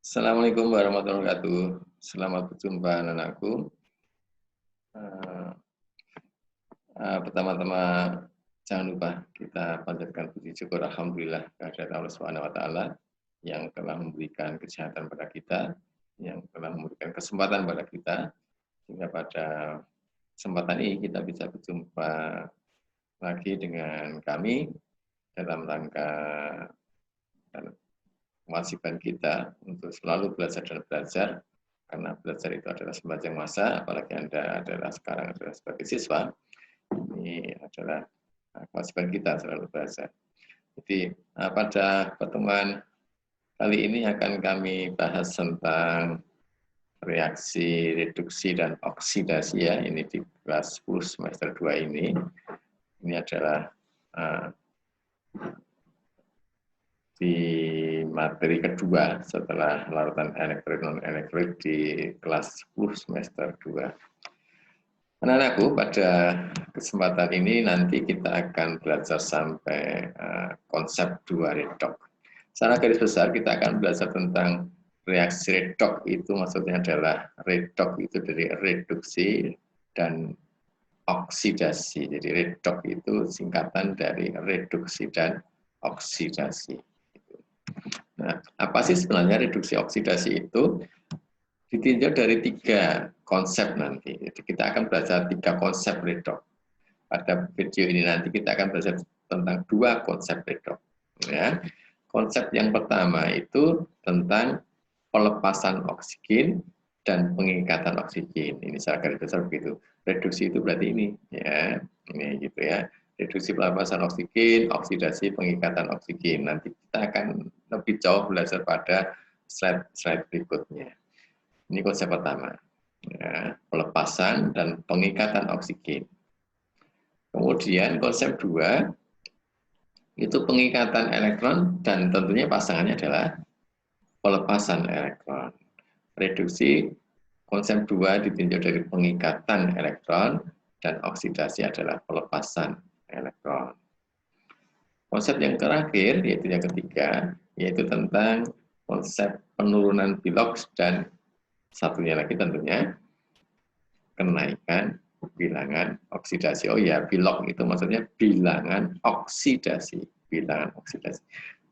Assalamualaikum warahmatullahi wabarakatuh. Selamat berjumpa anak-anakku. Eh, Pertama-tama jangan lupa kita panjatkan puji syukur alhamdulillah kehadirat Allah Subhanahu wa taala yang telah memberikan kesehatan pada kita, yang telah memberikan kesempatan pada kita sehingga pada kesempatan ini kita bisa berjumpa lagi dengan kami dalam rangka dan kewajiban kita untuk selalu belajar dan belajar, karena belajar itu adalah sepanjang masa, apalagi Anda adalah sekarang adalah sebagai siswa, ini adalah kewajiban kita selalu belajar. Jadi pada pertemuan kali ini akan kami bahas tentang reaksi reduksi dan oksidasi ya, ini di kelas 10 semester 2 ini. Ini adalah di materi kedua setelah larutan elektrik non-elektrik di kelas 10 semester 2. Anak-anakku, pada kesempatan ini nanti kita akan belajar sampai konsep 2 redox. Secara garis besar kita akan belajar tentang reaksi redox, itu maksudnya adalah redox itu dari reduksi dan oksidasi. Jadi redox itu singkatan dari reduksi dan oksidasi. Nah, apa sih sebenarnya reduksi oksidasi itu? Ditinjau dari 3 konsep nanti. Jadi kita akan belajar 3 konsep redox. Pada video ini nanti kita akan belajar tentang 2 konsep redox. Ya. Konsep yang pertama itu tentang pelepasan oksigen dan pengikatan oksigen. Ini secara garis besar begitu. Reduksi itu berarti ini, ya, ini gitu ya. Reduksi pelepasan oksigen, oksidasi pengikatan oksigen. Nanti kita akan lebih jauh belajar pada slide berikutnya. Ini konsep pertama, ya, pelepasan dan pengikatan oksigen. Kemudian konsep 2 itu pengikatan elektron dan tentunya pasangannya adalah pelepasan elektron. Reduksi konsep 2 ditinjau dari pengikatan elektron dan oksidasi adalah pelepasan elektron. Konsep yang terakhir, yaitu yang ketiga, yaitu tentang konsep penurunan bilox dan satunya lagi tentunya kenaikan bilangan oksidasi. Oh ya, bilox itu maksudnya bilangan oksidasi. Bilangan oksidasi.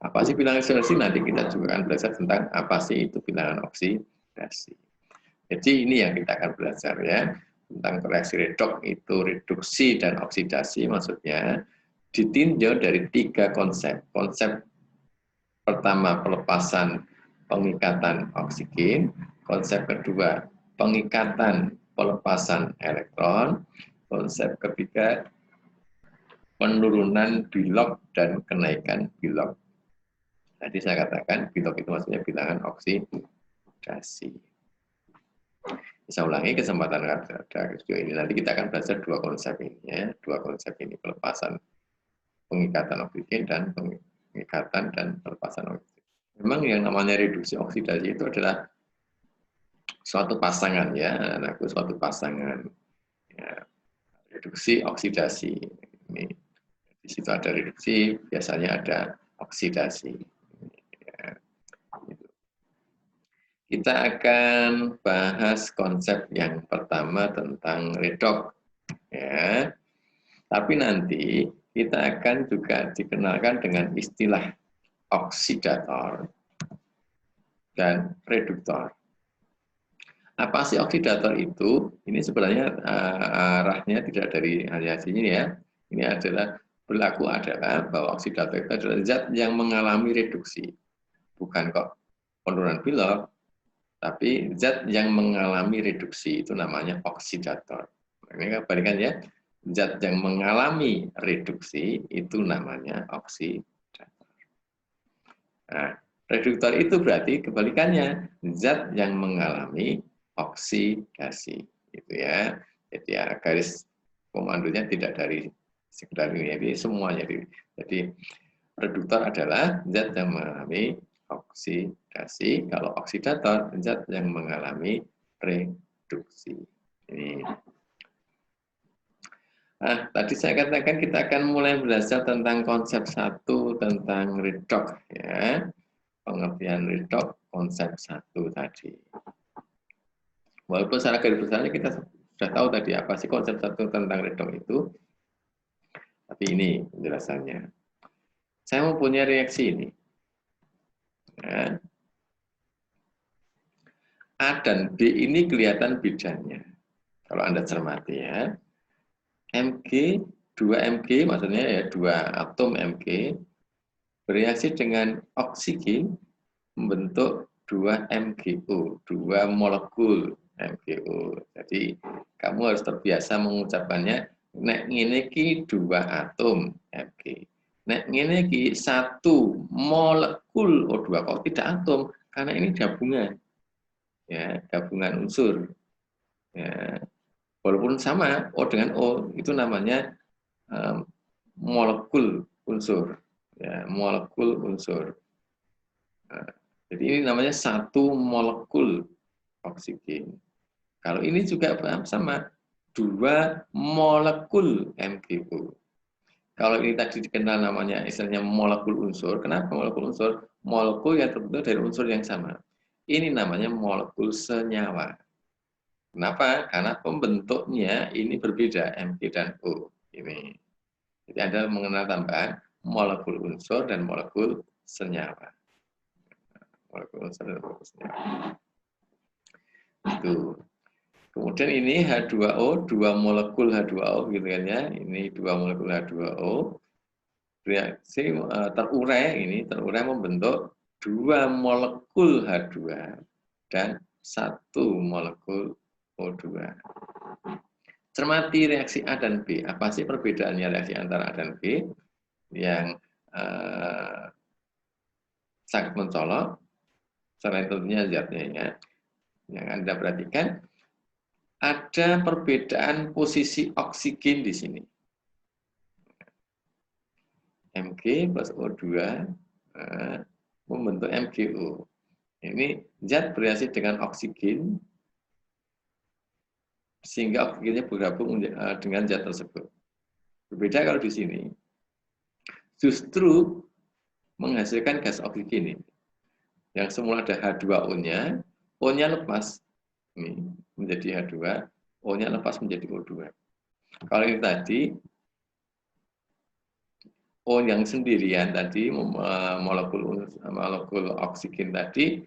Apa sih bilangan oksidasi? Nanti kita juga akan belajar tentang apa sih itu bilangan oksidasi. Jadi ini yang kita akan belajar ya. Tentang reaksi redox itu reduksi dan oksidasi, maksudnya ditinjau dari 3 konsep. Konsep pertama pelepasan pengikatan oksigen, konsep kedua pengikatan pelepasan elektron, konsep ketiga penurunan bilox dan kenaikan bilox. Tadi saya katakan bilox itu maksudnya bilangan oksidasi. Saya ulangi kesempatan pada video ini. Nanti kita akan belajar 2 konsep ini ya, 2 konsep ini, pelepasan pengikatan oksigen dan pengikatan dan pelepasan oksigen. Memang yang namanya reduksi oksidasi itu adalah suatu pasangan ya, anakku, suatu pasangan ya, reduksi oksidasi. Ini di situ ada reduksi, biasanya ada oksidasi. Ya, gitu. Kita akan bahas konsep yang pertama tentang redox ya. Tapi nanti kita akan juga dikenalkan dengan istilah oksidator dan reduktor. Apa sih oksidator itu? Ini sebenarnya arahnya tidak dari hanya sini ya. Ini adalah berlaku adalah bahwa oksidator itu adalah zat yang mengalami reduksi. Bukan kok penurunan bilox, tapi zat yang mengalami reduksi itu namanya oksidator. Ini kebalikan ya. Zat yang mengalami reduksi itu namanya oksidator. Nah, reduktor itu berarti kebalikannya, zat yang mengalami oksidasi, gitu ya. Jadi ya, garis komandonya tidak dari sekedar ini, jadi semuanya. Jadi reduktor adalah zat yang mengalami oksidasi, kalau oksidator zat yang mengalami reduksi. Ini. Nah, tadi saya katakan kita akan mulai belajar tentang konsep 1 tentang redox ya. pengertian redox konsep 1 tadi. Walaupun secara garis besarnya kita sudah tahu tadi apa sih konsep 1 tentang redox itu, tapi ini penjelasannya. Saya mempunyai reaksi ini. Ya. A dan B ini kelihatan bedanya. Kalau Anda cermati ya. Mg, 2 Mg maksudnya ya 2 atom Mg bereaksi dengan oksigen membentuk 2 MgO, 2 molekul MgO. Jadi kamu harus terbiasa mengucapkannya nek ngene ki 2 atom Mg. Nek ngene ki 1 molekul O2 kok tidak atom karena ini gabungan. Ya, gabungan unsur. Ya. Walaupun sama O dengan O itu namanya molekul unsur. Ya, molekul unsur. Nah, jadi ini namanya 1 molekul oksigen. Kalau ini juga sama 2 molekul MgO. Kalau ini tadi dikenal namanya istilahnya molekul unsur. Kenapa molekul unsur? Molekul yang terbentuk dari unsur yang sama. Ini namanya molekul senyawa. Kenapa? Karena pembentuknya ini berbeda Mg dan O. Ini. Jadi Anda mengenal tambahan molekul unsur dan molekul senyawa. Molekul unsur dan molekul senyawa. Itu. Kemudian ini H2O, 2 molekul H2O gitu kan ya. Ini 2 molekul H2O. Reaksi terurai membentuk 2 molekul H2 dan 1 molekul O2. Cermati reaksi A dan B. Apa sih perbedaannya reaksi antara A dan B? Yang sangat mencolok, selain tentunya zatnya ya. Yang Anda perhatikan, ada perbedaan posisi oksigen di sini. Mg plus O2 membentuk MgO. Ini zat bereaksi dengan oksigen sehingga oksigennya bergabung dengan zat tersebut. Berbeda kalau di sini, justru menghasilkan gas oksigen ini. Yang semula ada H2O-nya, O-nya lepas ini menjadi H2, O-nya lepas menjadi O2. Kalau ini tadi O yang sendirian tadi molekul oksigen tadi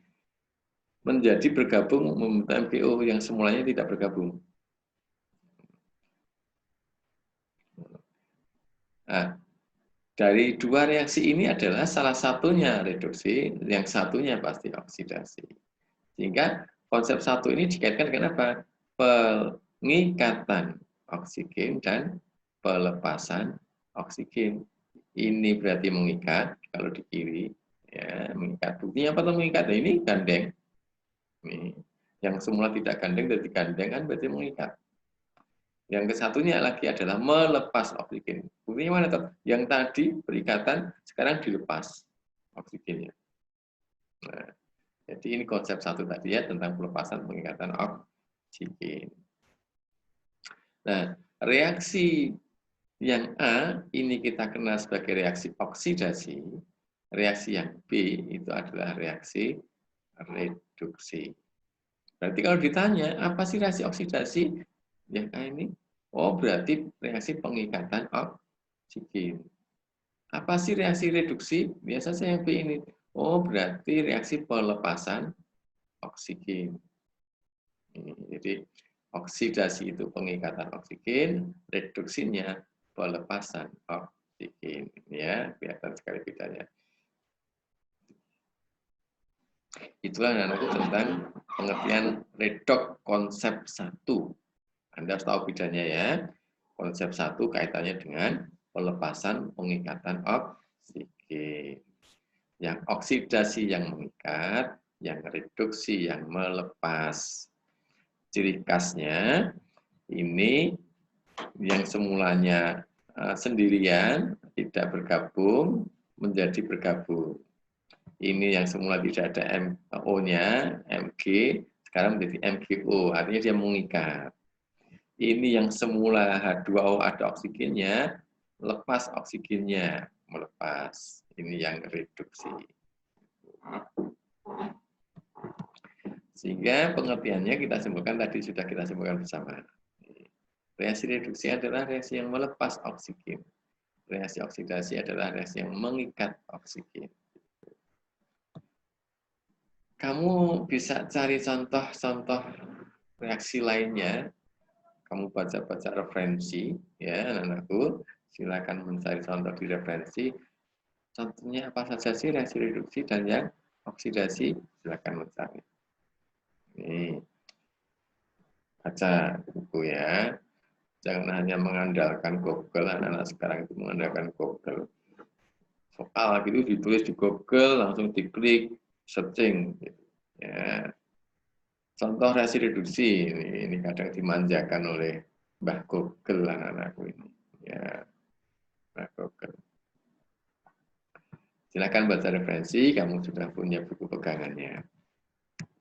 menjadi bergabung membentuk MgO yang semulanya tidak bergabung. Nah, dari 2 reaksi ini adalah salah satunya reduksi, yang satunya pasti oksidasi. Sehingga konsep 1 ini dikaitkan dengan apa? Pengikatan oksigen dan pelepasan oksigen. Ini berarti mengikat, kalau di kiri, ya, mengikat. Buktinya apa tuh mengikat? Nah, ini gandeng. Ini. Yang semula tidak gandeng, jadi gandeng kan berarti mengikat. Yang kesatunya lagi adalah melepas oksigen. Buktinya mana tuh? Yang tadi berikatan, sekarang dilepas oksigennya. Nah, jadi ini konsep 1 tadi ya, tentang pelepasan pengikatan oksigen. Nah, reaksi yang A ini kita kenal sebagai reaksi oksidasi. Reaksi yang B itu adalah reaksi reduksi. Berarti kalau ditanya, apa sih reaksi oksidasi? Yang A ini, oh berarti reaksi pengikatan oksigen. Apa sih reaksi reduksi? Biasanya yang B ini, oh berarti reaksi pelepasan oksigen. Jadi oksidasi itu pengikatan oksigen, reduksinya pelepasan oksigen. Ya, kelihatan sekali bedanya. Itulah nanti tentang pengertian redox konsep 1. Anda harus tahu bedanya ya. Konsep 1 kaitannya dengan pelepasan pengikatan oksigen. Yang oksidasi yang mengikat, yang reduksi yang melepas. Ciri khasnya ini yang semulanya sendirian, tidak bergabung, menjadi bergabung. Ini yang semula tidak ada O-nya, Mg, sekarang menjadi MgO, artinya dia mengikat. Ini yang semula H2O ada oksigennya, lepas oksigennya, melepas. Ini yang reduksi. Sehingga pengertiannya kita simpulkan tadi sudah kita simpulkan bersama. Reaksi reduksi adalah reaksi yang melepas oksigen. Reaksi oksidasi adalah reaksi yang mengikat oksigen. Kamu bisa cari contoh-contoh reaksi lainnya. Kamu baca-baca referensi, ya anak-anakku. Silakan mencari contoh di referensi. Contohnya apa saja sih reaksi reduksi dan yang oksidasi? Silakan mencari. Ini baca buku ya. Jangan hanya mengandalkan Google. Anak-anak sekarang itu mengandalkan Google. Soal gitu ditulis di Google, langsung diklik, searching. Gitu. Ya. Contoh reaksi reduksi ini kadang dimanjakan oleh Mbah Google anak-anakku ini. Ya, Mbah Google. Silakan baca referensi, kamu sudah punya buku pegangannya.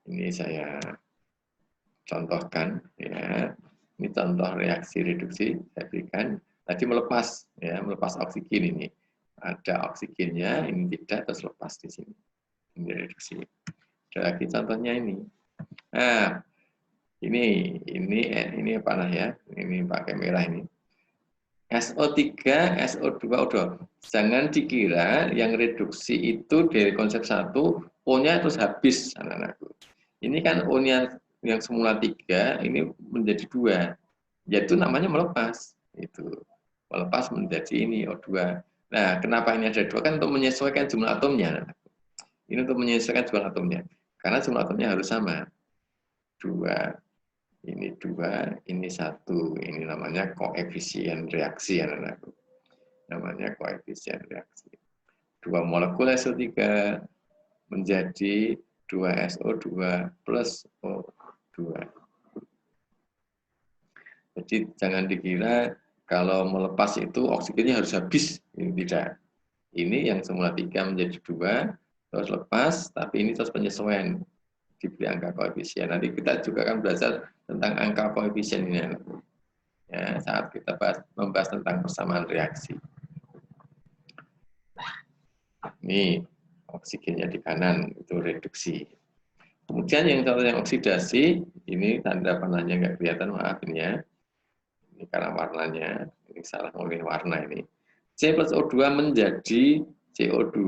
Ini saya contohkan, ya. Ini contoh reaksi reduksi saya berikan. Tadi melepas, ya, melepas oksigen ini. Ada oksigennya, ini tidak terus lepas di sini. Ini reduksi. Ada lagi contohnya ini. Nah, ini panah ya. Ini pakai merah ini. SO3, SO2 udah. Jangan dikira yang reduksi itu dari konsep 1, O-nya terus habis, anak-anakku. Ini kan O-nya yang semula 3, ini menjadi 2. Yaitu namanya melepas. Itu. Melepas menjadi ini, O2. Nah, kenapa ini ada 2? Kan untuk menyesuaikan jumlah atomnya. Ini untuk menyesuaikan jumlah atomnya. Karena jumlah atomnya harus sama. 2. Ini 2, ini 1. Ini namanya koefisien reaksi, anak-anakku. Namanya koefisien reaksi. 2 molekul SO3 menjadi 2SO2 plus O2. Jadi jangan dikira kalau melepas itu oksigennya harus habis. Ini tidak. Ini yang semula 3 menjadi 2, terus lepas, tapi ini terus penyesuaian. Diberi angka koefisien. Nanti kita juga akan belajar tentang angka koefisien ini. Ya, saat kita membahas tentang persamaan reaksi. Ini oksigennya di kanan, itu reduksi. Kemudian yang contoh yang oksidasi, ini tanda panahnya nggak kelihatan, maaf ini ya. Ini karena warnanya, ini salah memilih warna ini. C plus O2 menjadi CO2.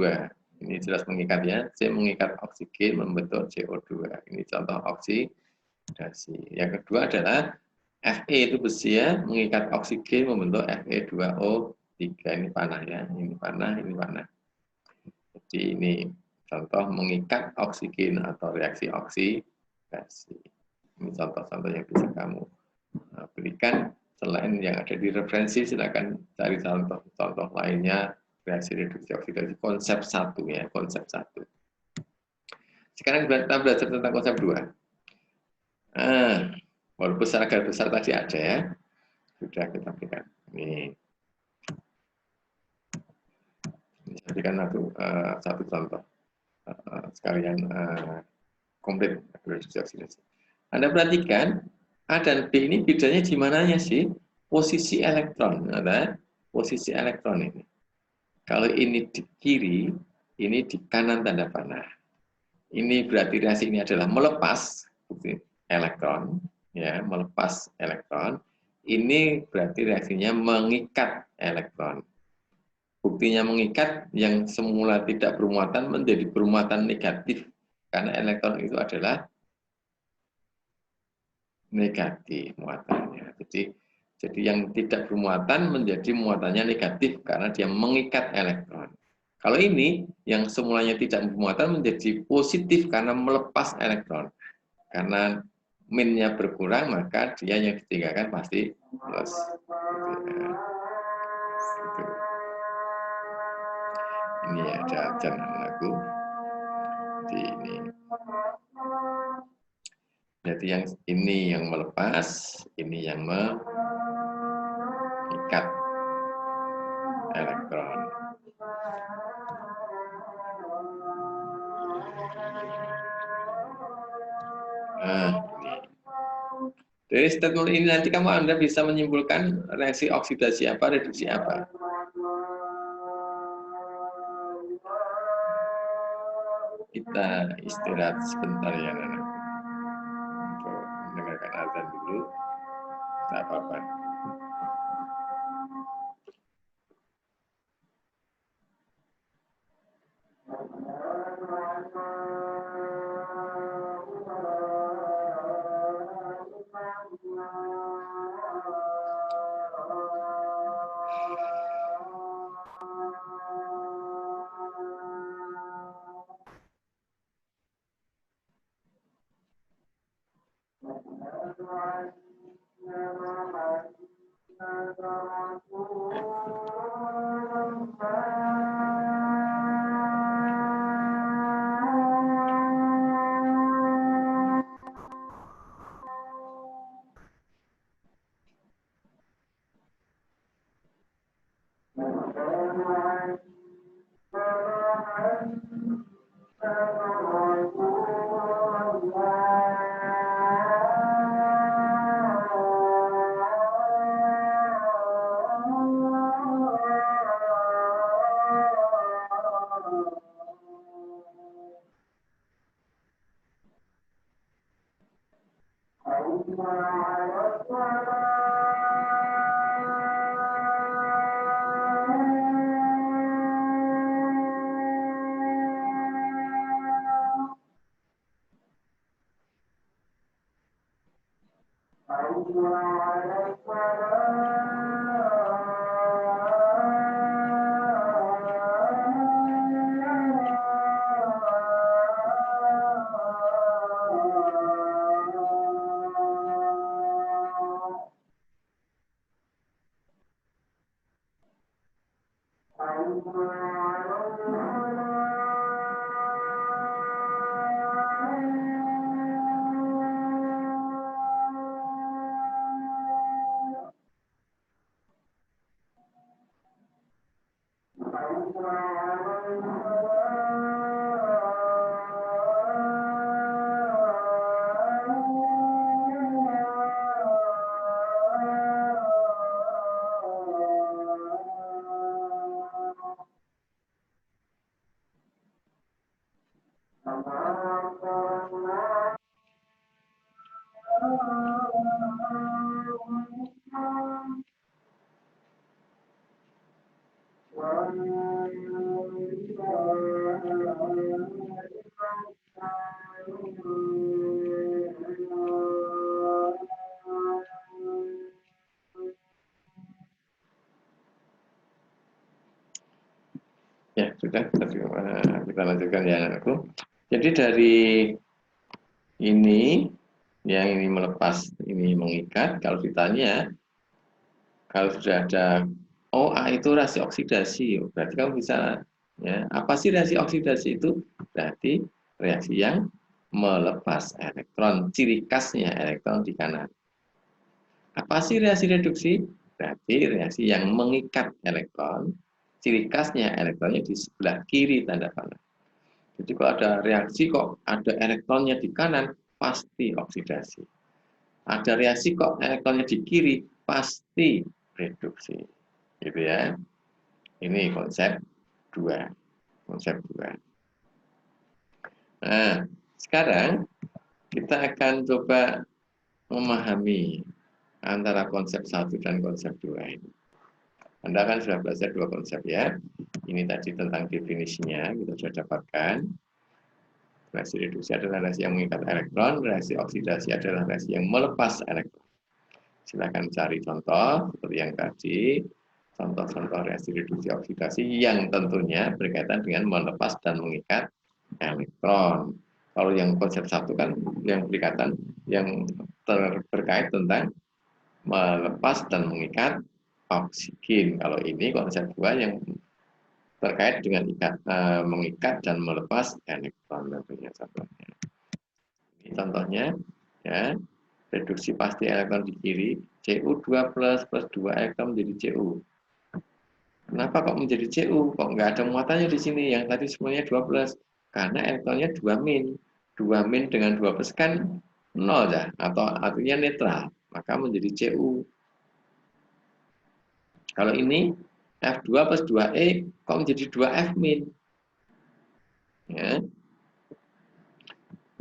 Ini jelas mengikat ya. C mengikat oksigen membentuk CO2. Ini contoh oksidasi. Yang kedua adalah Fe itu besi ya, mengikat oksigen membentuk Fe2O3. Ini panah ya. Ini panah, ini panah. Jadi ini contoh mengikat oksigen atau reaksi oksidasi. Ini contoh-contoh yang bisa kamu berikan. Selain yang ada di referensi, silakan cari contoh-contoh lainnya. Reaksi reduksi oksidasi konsep 1 ya, konsep 1. Sekarang kita belajar tentang konsep 2. Walaupun secara garis besar tadi ada ya, sudah kita berikan. Ini saya berikan satu contoh sekalian komplit reduksi oksidasi. Anda perhatikan A dan B ini bedanya di mananya sih? Posisi elektron, ada posisi elektron ini. Kalau ini di kiri, ini di kanan tanda panah. Ini berarti reaksi ini adalah melepas elektron, ya, melepas elektron. Ini berarti reaksinya mengikat elektron. Buktinya mengikat yang semula tidak bermuatan menjadi bermuatan negatif karena elektron itu adalah negatif muatannya. Jadi yang tidak bermuatan menjadi muatannya negatif karena dia mengikat elektron. Kalau ini yang semulanya tidak bermuatan menjadi positif karena melepas elektron. Karena minnya berkurang maka dia yang ditinggalkan pasti plus. Ini ada jangan lagu di ini. Jadi yang ini yang melepas, ini yang mengikat elektron. Nah, ini. Dari statement ini nanti Anda bisa menyimpulkan reaksi oksidasi apa, reduksi apa. kita istirahat sebentar ya anak-anak untuk mendengarkan azan dulu. Tidak apa-apa. Ya, sudah. Kita lanjutkan ya anakku. Jadi dari ini, yang ini melepas, ini mengikat. Kalau ditanya, kalau sudah ada, oh A itu reaksi oksidasi, berarti kamu bisa, ya. Apa sih reaksi oksidasi itu? Berarti reaksi yang melepas elektron, ciri khasnya elektron di kanan. Apa sih reaksi reduksi? Berarti reaksi yang mengikat elektron, ciri khasnya elektronnya di sebelah kiri tanda panah. Jadi kalau ada reaksi kok ada elektronnya di kanan, pasti oksidasi. Ada reaksi kok elektronnya di kiri, pasti reduksi. Gitu ya. Ini konsep 2. Konsep 2. Nah, sekarang kita akan coba memahami antara konsep 1 dan konsep 2 ini. Anda kan sudah belajar 2 konsep ya. Ini tadi tentang definisinya, kita sudah dapatkan. Reaksi reduksi adalah reaksi yang mengikat elektron, reaksi oksidasi adalah reaksi yang melepas elektron. Silakan cari contoh seperti yang tadi, contoh-contoh reaksi reduksi oksidasi yang tentunya berkaitan dengan melepas dan mengikat elektron. Kalau yang konsep 1 kan yang berkaitan yang terkait tentang melepas dan mengikat oksigen. Kalau ini konsep 2 yang terkait dengan mengikat dan melepas elektron tentunya contohnya. Ini contohnya ya, reduksi pasti elektron di kiri, Cu2 plus 2 elektron menjadi Cu. Kenapa kok menjadi Cu? Kok nggak ada muatannya di sini? Yang tadi semuanya 2 plus. Karena elektronnya 2 min. 2 min dengan 2 plus kan 0 ya, atau artinya netral. Maka menjadi Cu. Kalau ini F2 plus 2E kok menjadi 2F min. Ya.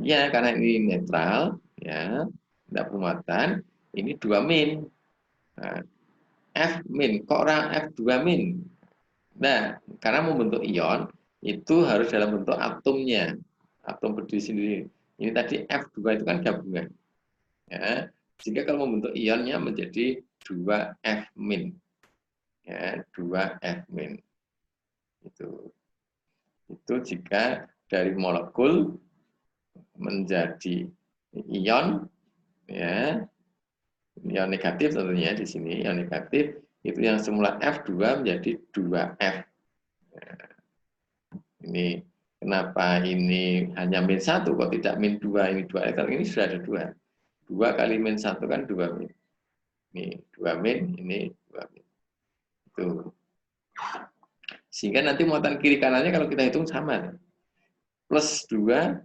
Ya, karena ini netral, ya, tidak bermuatan, ini 2 min. Nah, F min, kok orang F2 min? Nah, karena membentuk ion, itu harus dalam bentuk atomnya. Atom berdiri sendiri. Ini tadi F2 itu kan gabungan. Ya, sehingga kalau membentuk ionnya menjadi 2F min. Ya, 2F min. Itu jika dari molekul menjadi ion, ya, ion negatif tentunya di sini, ion negatif itu yang semula F2 menjadi 2F. Ini kenapa ini hanya min 1 kok tidak min 2, ini 2 elektron, ini sudah ada 2. 2 kali min 1 kan 2 min. Ini 2 min, ini 2 min. Itu. Sehingga nanti muatan kiri kanannya kalau kita hitung sama. Plus 2,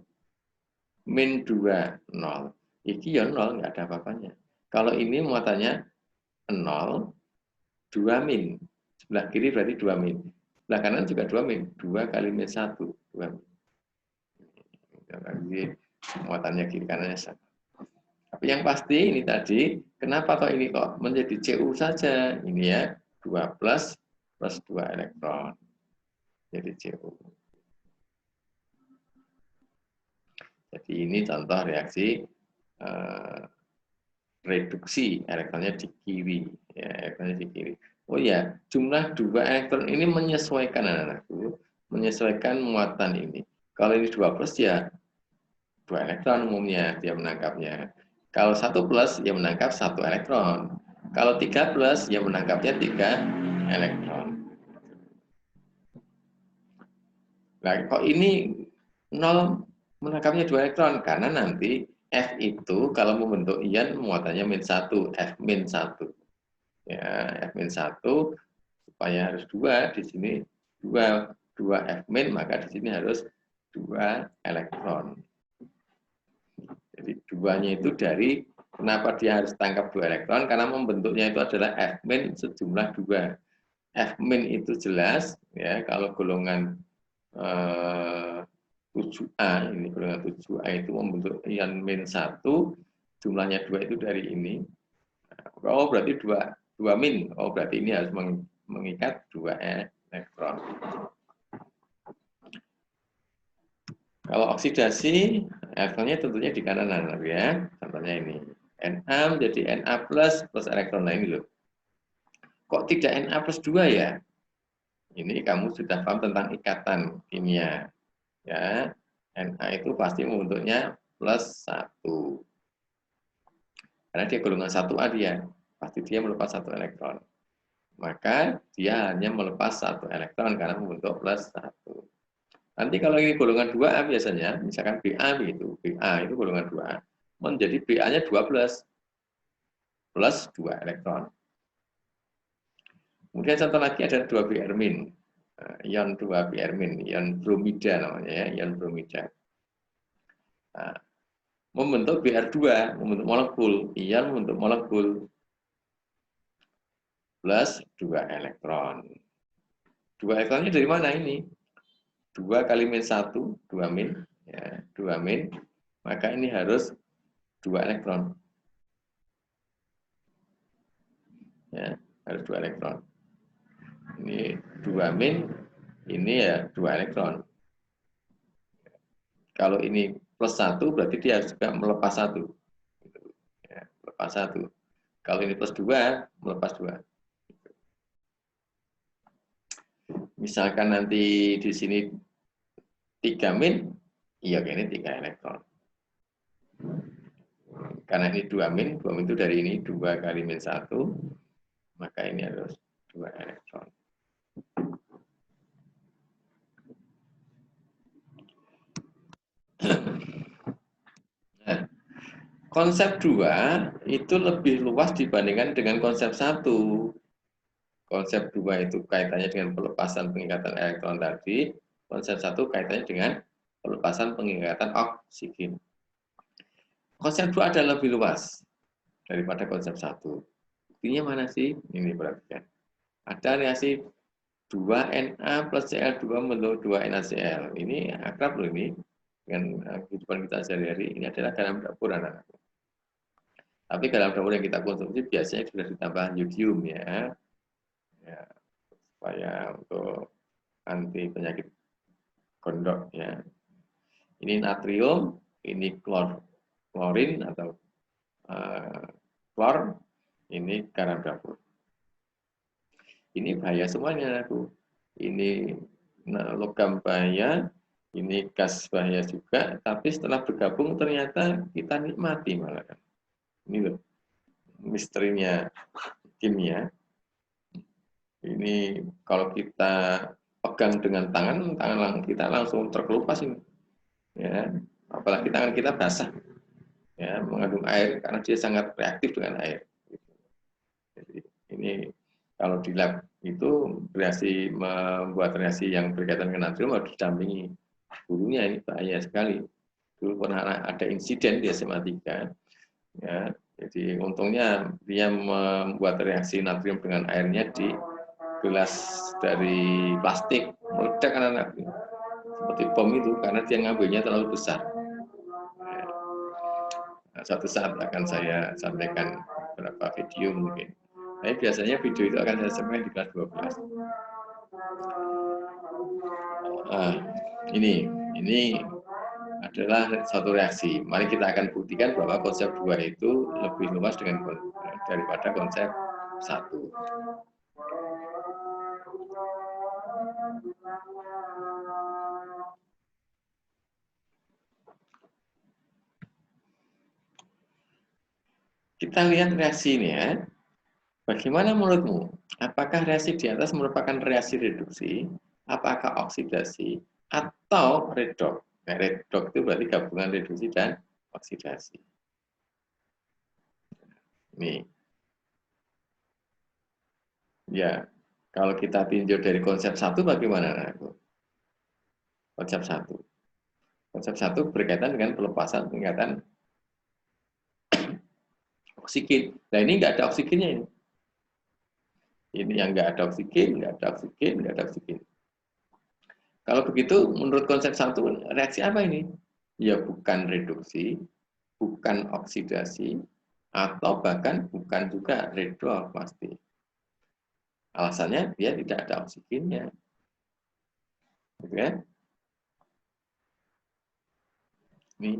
min 2, 0. Ini ya 0, nggak ada apa-apanya. Kalau ini muatannya 0, 2 min. Sebelah kiri berarti 2 min. Sebelah kanan juga 2 min. 2 kali min 1, 2 min. Jadi muatannya kiri kanannya sama. Tapi yang pasti ini tadi, kenapa kok ini kok menjadi Cu saja? Ini ya, 2 plus 2 elektron. Jadi Cu. Jadi ini contoh reaksi reduksi elektronnya di kiri. Ya, elektronnya di kiri. Oh ya, jumlah 2 elektron ini menyesuaikan anak-anakku, menyesuaikan muatan ini. Kalau ini 2 plus ya 2 elektron umumnya dia menangkapnya. Kalau 1 plus ya menangkap 1 elektron. Kalau 3 plus ya menangkapnya 3 elektron. Nah, kok ini 0 menangkapnya 2 elektron? Karena nanti F itu kalau membentuk ion muatannya min 1, F min 1. Ya, F min 1 supaya harus 2 di sini 2 F min, maka di sini harus 2 elektron. Jadi 2-nya itu dari kenapa dia harus tangkap 2 elektron? Karena membentuknya itu adalah F min sejumlah 2. F min itu jelas ya kalau golongan 7A, ini golongan 7A itu membentuk ion min 1, jumlahnya 2 itu dari ini. Oh, berarti 2 min. Oh, berarti ini harus mengikat 2 elektron. Kalau oksidasi, elektronnya tentunya di kanan ya. Contohnya ini. Na menjadi Na plus elektron. Nah ini loh. Kok tidak Na plus 2 ya? Ini kamu sudah paham tentang ikatan kimia. Ya, Na itu pasti membentuknya plus 1. Karena dia golongan 1A dia. Pasti dia melepas 1 elektron. Maka dia hanya melepas 1 elektron karena membentuk plus 1. Nanti kalau ini golongan 2A biasanya, misalkan Ba begitu, Ba itu golongan 2A, menjadi Ba-nya 12 plus 2 elektron. Kemudian contoh lagi ada 2 Br min, ion 2 Br min, ion bromida namanya ya, ion bromida. Nah, membentuk Br2, membentuk molekul, ion membentuk molekul plus 2 elektron. 2 elektronnya dari mana ini? 2 kali min 1, 2 min, ya, 2 min, maka ini harus 2 elektron. Ya, harus 2 elektron. Ini 2 min, ini ya 2 elektron. Kalau ini plus 1, berarti dia harus juga melepas 1. Ya, melepas 1. Kalau ini plus 2, melepas 2. Misalkan nanti di sini 3 min, iya ini 3 elektron. Karena ini 2 min itu dari ini 2 kali min 1, maka ini harus 2 elektron. Nah, konsep 2 itu lebih luas dibandingkan dengan konsep 1. Konsep 2 itu kaitannya dengan pelepasan pengikatan elektron tadi, konsep 1 kaitannya dengan pelepasan pengikatan oksigen. Konsep 2 adalah lebih luas daripada konsep 1. Buktinya mana sih? Ini perhatikan. Ada reaksi 2Na plus Cl2 membentuk 2NaCl. Ini akrab loh ini. dengan kehidupan kita sehari-hari, ini adalah garam dapur anak-anak. Tapi garam dapur yang kita konsumsi biasanya sudah ditambah yodium ya, supaya untuk anti penyakit gondok ya. Ini natrium, ini klorin atau klor, ini garam dapur. Ini bahaya semuanya aku. Ini logam bahaya, ini gas bahaya juga. Tapi setelah bergabung ternyata kita nikmati malah kan. Ini loh, misterinya kimia. Ini kalau kita pegang dengan tangan kita langsung terkelupas ini. Ya, apalagi tangan kita basah, ya, mengandung air karena dia sangat reaktif dengan air. Jadi ini kalau di lab itu membuat reaksi yang berkaitan dengan natrium harus didampingi gurunya, ini bahaya sekali. Dulu pernah ada insiden di SMA 3, ya, jadi untungnya dia membuat reaksi natrium dengan airnya di gelas dari plastik, meledak anak-anak seperti bom itu karena dia ngambilnya terlalu besar. Nah, suatu saat akan saya sampaikan beberapa video mungkin. Tapi biasanya video itu akan saya sampaikan di kelas 12. Nah, ini adalah satu reaksi. Mari kita akan buktikan bahwa konsep 2 itu lebih luas daripada konsep 1. Kita lihat reaksi ini ya. Bagaimana menurutmu? Apakah reaksi di atas merupakan reaksi reduksi? Apakah oksidasi? Atau redoks? Nah, redoks itu berarti gabungan reduksi dan oksidasi. Nih. Ya, kalau kita tinjau dari konsep 1 bagaimana? Konsep 1. Konsep 1 berkaitan dengan pelepasan tingkatan oksigen. Nah, ini nggak ada oksigennya ini. Ini yang nggak ada oksigen, nggak ada oksigen, nggak ada oksigen. Kalau begitu, menurut konsep 1, reaksi apa ini? Ya bukan reduksi, bukan oksidasi, atau bahkan bukan juga redoks pasti. Alasannya dia tidak ada oksigennya. Gitu kan? Ini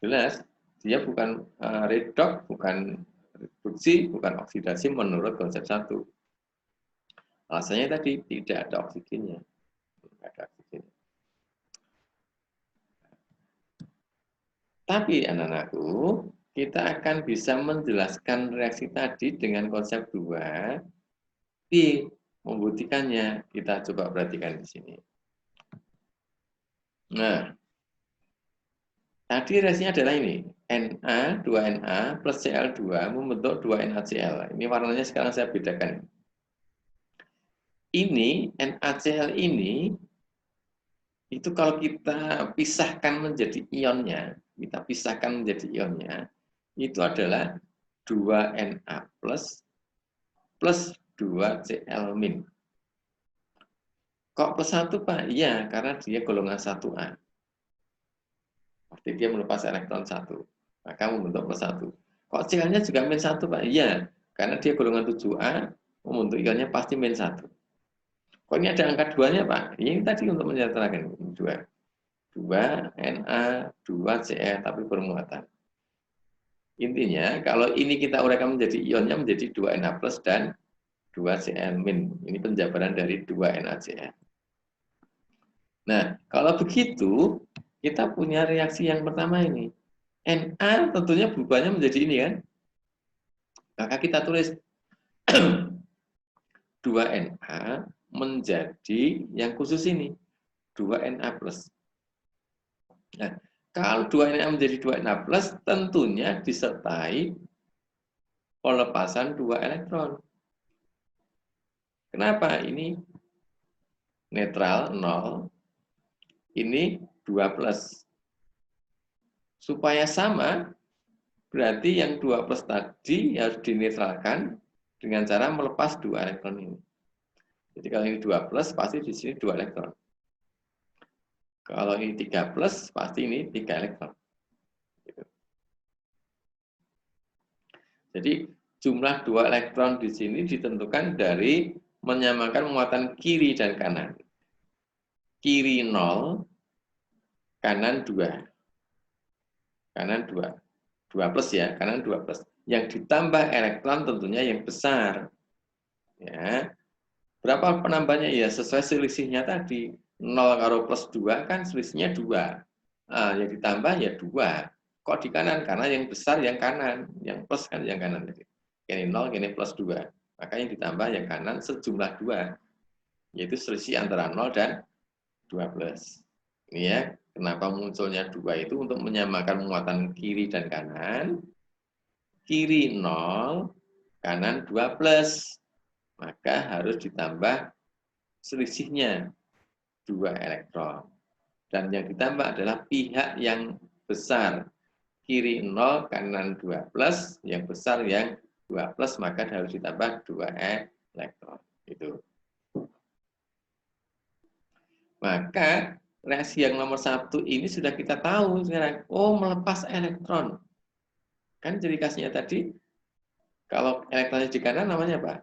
jelas, dia bukan redoks, bukan reduksi, bukan oksidasi menurut konsep 1. Alasannya tadi tidak ada oksigennya. Tidak ada oksigen. Tapi anak-anakku, kita akan bisa menjelaskan reaksi tadi dengan konsep 2. Tapi membuktikannya, kita coba perhatikan di sini. Nah, tadi reaksinya adalah ini. Na, 2Na plus Cl2 membentuk 2NaCl. Ini warnanya sekarang saya bedakan. Ini, NaCl ini, itu kalau kita pisahkan menjadi ionnya, itu adalah 2Na plus 2Cl min. Kok plus 1 Pak? Iya, karena dia golongan 1A. Berarti dia melepas elektron 1. Maka membentuk plus 1. Kok Cl-nya juga min 1 Pak? Iya, karena dia golongan 7A, membentuk ionnya pasti min 1. Kok ini ada angka 2-nya Pak? Ini tadi untuk menyatakan 2. 2Na, 2Cl, tapi bermuatan. Intinya, kalau ini kita uraikan menjadi ionnya menjadi 2Na plus dan 2Cl min. Ini penjabaran dari 2NaCl. Nah, kalau begitu, kita punya reaksi yang pertama ini. Na tentunya berubahnya menjadi ini kan. Maka kita tulis 2Na menjadi yang khusus ini. 2Na plus. Nah, kalau 2Na menjadi 2Na plus, tentunya disertai pelepasan 2 elektron. Kenapa? Ini netral 0, ini 2 plus. Supaya sama, berarti yang 2 plus tadi harus dinetralkan dengan cara melepas 2 elektron ini. Jadi kalau ini 2 plus, pasti di sini 2 elektron. Kalau ini 3 plus, pasti ini 3 elektron. Gitu. Jadi jumlah 2 elektron di sini ditentukan dari menyamakan muatan kiri dan kanan. Kiri 0, kanan 2. Kanan 2. 2 plus ya, kanan 2 plus. Yang ditambah elektron tentunya yang besar. Ya. Berapa penambahnya? Ya sesuai selisihnya tadi. 0 karo plus 2 kan selisihnya 2. Nah, yang ditambah ya 2. Kok di kanan? Karena yang besar yang kanan. Yang plus kan yang kanan. Ini 0, ini plus 2. Maka yang ditambah yang kanan sejumlah 2. Yaitu selisih antara 0 dan 2 plus. Ini ya, kenapa munculnya 2 itu untuk menyamakan muatan kiri dan kanan. Kiri 0, kanan 2 plus. Maka harus ditambah selisihnya 2 elektron. Dan yang ditambah adalah pihak yang besar. Kiri 0, kanan 2 plus, yang besar yang 2 plus, maka harus ditambah 2 elektron. Itu. Maka reaksi yang nomor 1 ini sudah kita tahu sekarang. Oh, melepas elektron. Kan ciri khasnya tadi, kalau elektronnya di kanan namanya apa?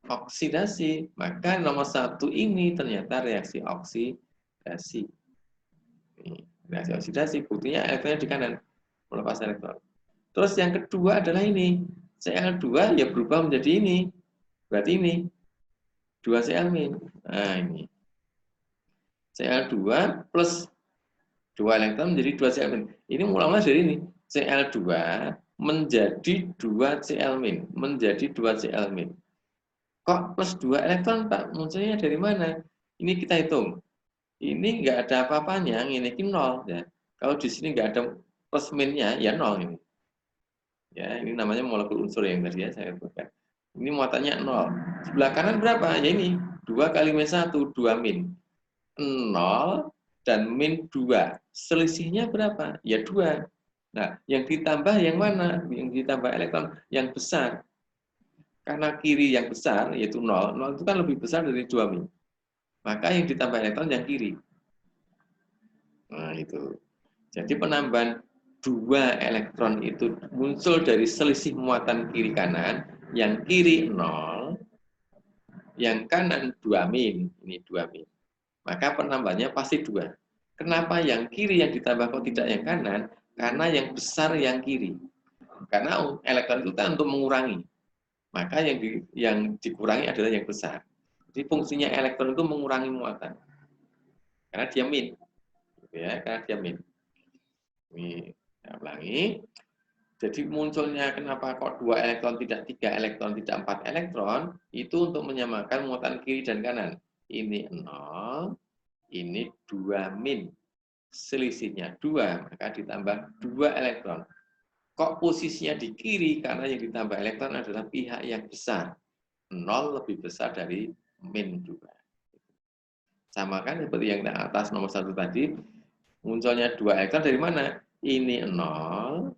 Oksidasi. Maka nomor 1 ini ternyata reaksi oksidasi. Reaksi oksidasi, buktinya elektronnya di kanan, melepas elektron. Terus yang kedua adalah ini, Cl2 ya berubah menjadi ini. Berarti ini 2 Cl-. Nah, ini. Cl2 plus 2 elektron menjadi 2 Cl-. Ini mulai dari ini. Cl2 menjadi 2 Cl-, menjadi 2 Cl-. Kok plus 2 elektron, Pak? Munculnya dari mana? Ini kita hitung. Ini nggak ada apa-apanya, ini 0. Ya. Kalau di sini nggak ada plus minnya, ya 0 ini. Ya, ini namanya molekul unsur yang tadi ya saya sebutkan. Ini muatannya 0. Sebelah kanan berapa? Ya ini, 2 kali min 1, 2 min. 0 dan min 2. Selisihnya berapa? Ya 2. Nah, yang ditambah yang mana? Yang ditambah elektron yang besar. Karena kiri yang besar, yaitu 0, 0 itu kan lebih besar dari 2 min. Maka yang ditambah elektron yang kiri. Nah, itu. Jadi penambahan 2 elektron itu muncul dari selisih muatan kiri kanan, yang kiri 0, yang kanan 2 min. Ini 2 min. Maka penambahannya pasti 2. Kenapa yang kiri yang ditambah kok tidak yang kanan? Karena yang besar yang kiri. Karena elektron itu kan untuk mengurangi. Maka yang dikurangi adalah yang besar. Jadi fungsinya elektron itu mengurangi muatan. Karena dia min. Ya, karena dia min. Ini saya ulangi. Jadi munculnya kenapa kok 2 elektron tidak 3 elektron, tidak 4 elektron, itu untuk menyamakan muatan kiri dan kanan. Ini 0, ini 2 min. Selisihnya 2, maka ditambah 2 elektron. Kok posisinya di kiri? Karena yang ditambah elektron adalah pihak yang besar. 0 lebih besar dari min 2. Sama kan seperti yang di atas nomor 1 tadi, munculnya 2 elektron dari mana? Ini 0,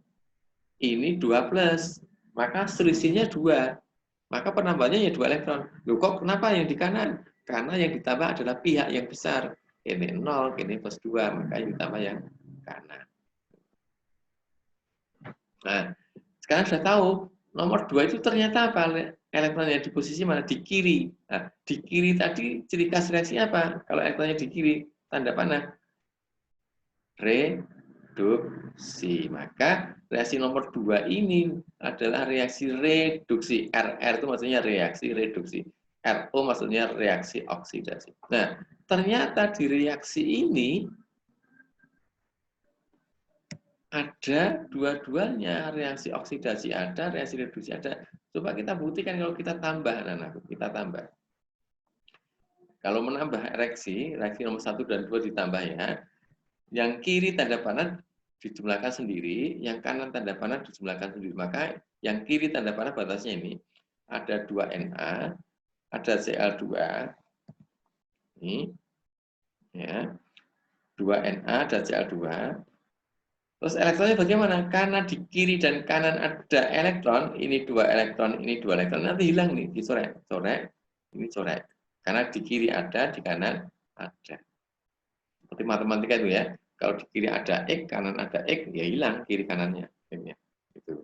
ini 2 plus. Maka selisihnya 2. Maka penambahannya ya 2 elektron. Loh kok kenapa yang di kanan? Karena yang ditambah adalah pihak yang besar. Ini 0, ini plus 2, maka yang ditambah yang kanan. Nah, sekarang sudah tahu nomor 2 itu ternyata apa? Elektronnya di posisi mana? Di kiri. Nah, di kiri tadi ciri khas reaksi apa? Kalau elektronnya di kiri, tanda panah. Reduksi. Maka reaksi nomor 2 ini adalah reaksi reduksi. RR itu maksudnya reaksi reduksi. RO maksudnya reaksi oksidasi. Nah, ternyata di reaksi ini ada dua-duanya, reaksi oksidasi ada, reaksi reduksi ada. Coba kita buktikan kalau kita tambah, anak-anak, kita tambah. Kalau menambah reaksi nomor 1 dan 2 ditambah ya, yang kiri tanda panah dijumlahkan sendiri, yang kanan tanda panah dijumlahkan sendiri. Maka yang kiri tanda panah batasnya ini, ada 2Na, ada Cl2, ini, ya, 2Na, ada Cl2, terus elektronnya bagaimana? Karena di kiri dan kanan ada elektron, ini 2 elektron, ini 2 elektron, nanti hilang nih, dicorek, ini corek. Karena di kiri ada, di kanan ada. Seperti matematika itu ya. Kalau di kiri ada X, kanan ada X, ya hilang kiri kanannya. Gitu.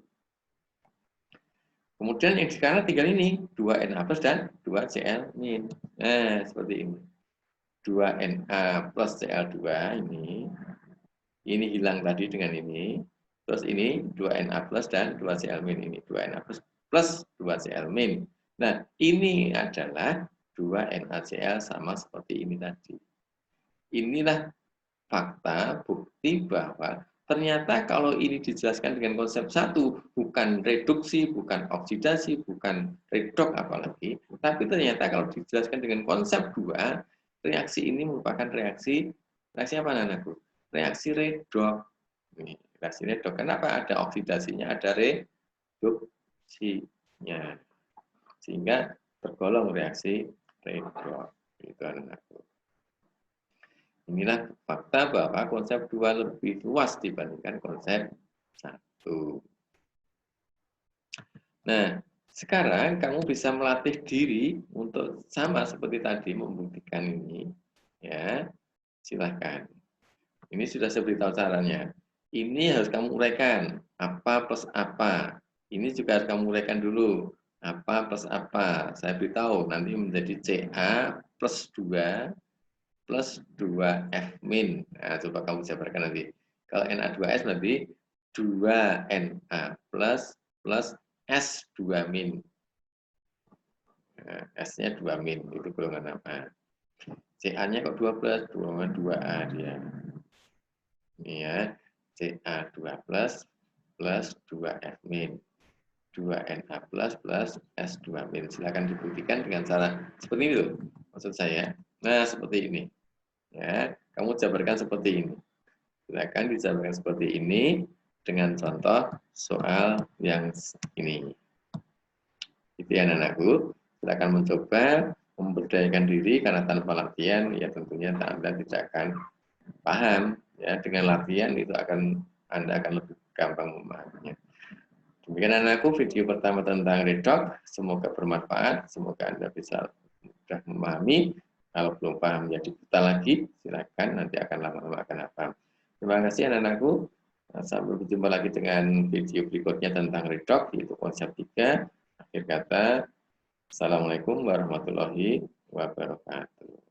Kemudian yang di kanan tinggal ini, 2Na plus dan 2Cl min. Nah, seperti ini. 2Na plus Cl2 ini hilang tadi dengan ini. Terus ini 2Na plus dan 2Cl min ini. 2Na plus 2Cl min. Nah, ini adalah 2NaCl sama seperti ini tadi. Inilah fakta, bukti bahwa ternyata kalau ini dijelaskan dengan konsep satu, bukan reduksi, bukan oksidasi, bukan redoks apalagi, tapi ternyata kalau dijelaskan dengan konsep dua, reaksi ini merupakan reaksi apa anakku? Reaksi redoks. Reaksi redoks. Kenapa ada oksidasinya, ada reduksinya, sehingga tergolong reaksi redoks. Itu anakku. Inilah fakta bahwa konsep dua lebih luas dibandingkan konsep satu. Nah, sekarang kamu bisa melatih diri untuk sama seperti tadi membuktikan ini. Ya, silahkan. Ini sudah saya beritahu caranya. Ini harus kamu uraikan. Apa plus apa. Ini juga harus kamu uraikan dulu. Apa plus apa. Saya beritahu nanti menjadi Ca plus 2 plus 2F min. Nah, coba kamu jabarkan nanti. Kalau Na2S nanti 2Na plus S2 min. Nah, S-nya 2 min, itu golongan apa? Ca-nya kok 12? 2A dia. Ini ya, Ca2 plus 2F min. 2Na plus S2 min. Silakan dibuktikan dengan cara seperti itu. Maksud saya. Nah, seperti ini. Ya, kamu jabarkan seperti ini. Silakan dijabarkan seperti ini dengan contoh soal yang ini. Itu ya anak-anakku. Silakan mencoba memberdayakan diri karena tanpa latihan ya tentunya Anda tidak akan paham. Ya, dengan latihan itu Anda akan lebih gampang memahaminya. Demikian anakku video pertama tentang redoks. Semoga bermanfaat. Semoga Anda bisa mudah memahami. Kalau belum paham jadi buta lagi, silakan nanti akan lama-lama akan paham. Terima kasih anak-anakku. Sampai berjumpa lagi dengan video berikutnya tentang redoks, yaitu konsep 3. Akhir kata, Assalamualaikum warahmatullahi wabarakatuh.